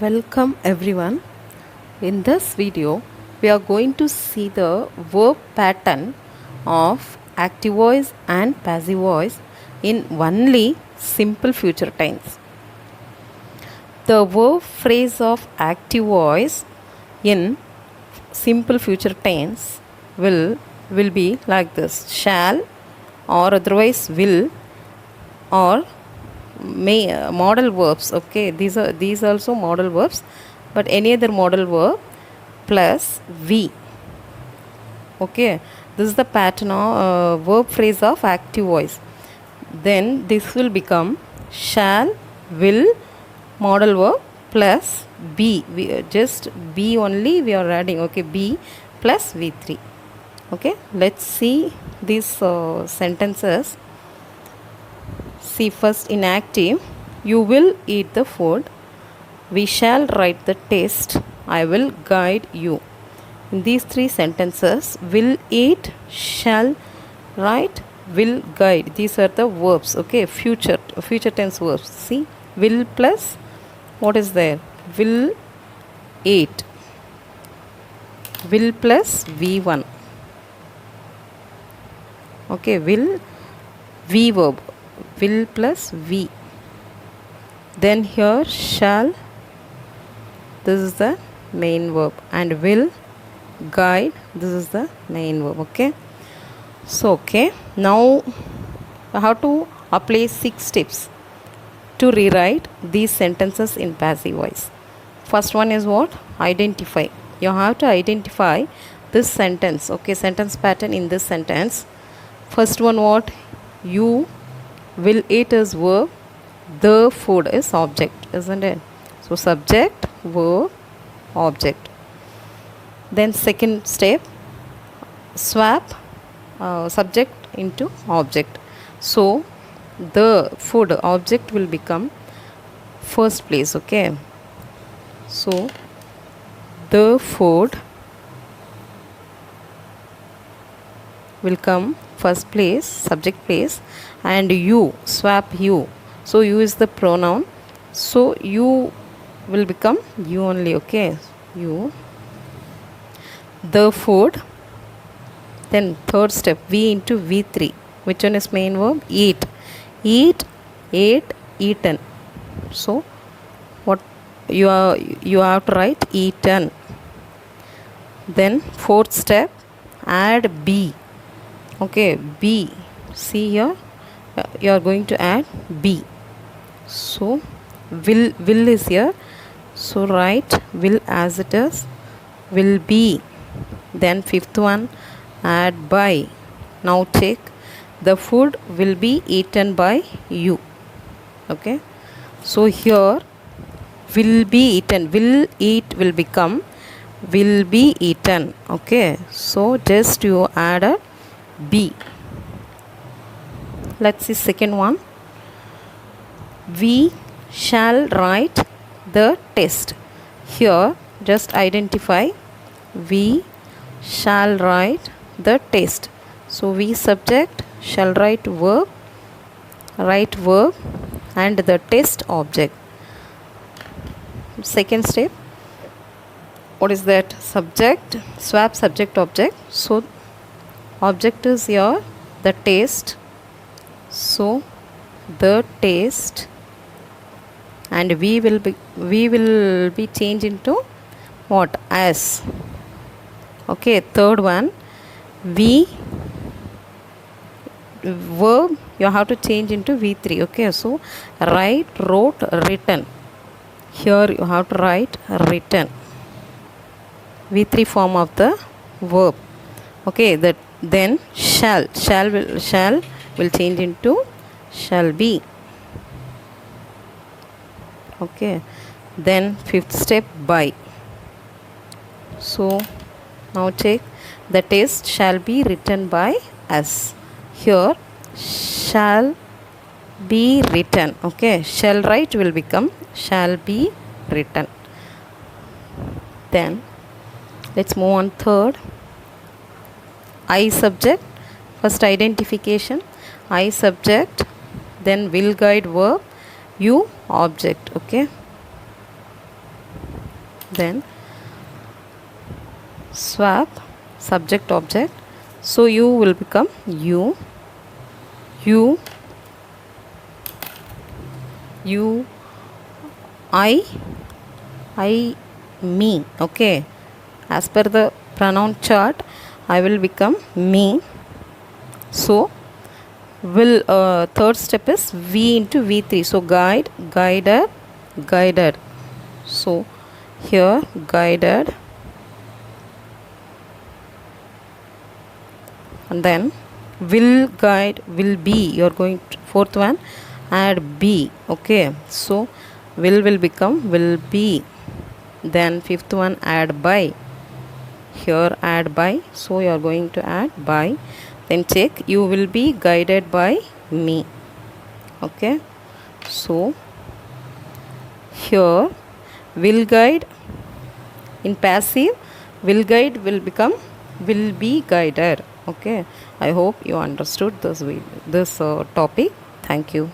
Welcome everyone. In this video, we are going to see the verb pattern of active voice and passive voice in only simple future tense. The verb phrase of active voice in simple future tense will be like this: shall, or otherwise will, or may. Modal verbs. Okay, these also modal verbs, but any other modal verb plus v. Okay, this is the pattern of verb phrase of active voice. Then this will become shall, will, modal verb plus be. Just be only we are adding. Okay, be plus v3. Okay, let's see these sentences. See, first in active, you will eat the food, we shall write the test, I will guide you. In these three sentences, will eat, shall write, will guide, these are the verbs. Okay, future tense verbs. See, will plus what is there? Will eat, will plus v1. Okay, will v verb, will plus v. Then here shall, this is the main verb, and will, guide, this is the main verb. Okay, so okay, now I have to apply 6 steps to rewrite these sentences in passive voice. First one is what? Identify. You have to identify this sentence. Okay, sentence pattern in this sentence. First one, what? You will eat is verb, the food is object, isn't it? So subject, verb, object. Then second step, swap subject into object. So the food object will become first place. Okay, so the food will come first place, subject place, and you, swap you. So you is the pronoun, so you will become you only. Okay, you, the food. Then third step, v into v3. Which one is main verb? Eat, eat, ate, eaten. So what you have to write? Eaten. Then fourth step, add b. Okay, b. See here, you are going to add b. So will is here, so write will as it is, will be. Then fifth one, add by. Now check, the food will be eaten by you. Okay, so here will be eaten, will eat will become will be eaten. Okay, so just you add a b. Let's see second one, we shall write the test. Here just identify, we shall write the test. So we subject, shall write verb, and the test object. Second step, what is that? Subject, swap subject object. So object is here the taste, so the taste, and we will be changed into what? As. Okay, third one, we verb you have to change into v3. Okay, so write, wrote, written. Here you have to write written, v3 form of the verb. Okay, that then shall will change into shall be. Okay, then fifth step, by. So now check, the test shall be written by us. Here shall be written. Okay, shall write will become shall be written. Then let's move on third, I subject. First identification, I subject, then will guide verb, you object. Okay, then swap subject object, so you will become you, you, you, I, me. Okay, as per the pronoun chart I will become me. So will third step is V into V3. So guide, guided, guided. So here guided, and then will, guide, will be. You are going to fourth one, add be. Okay, so will become will be. Then fifth one, add by. Here add by, so you are going to add by. Then check, you will be guided by me. Okay, so here will guide in passive, will guide will become will be guided. Okay, I hope you understood this topic. Thank you.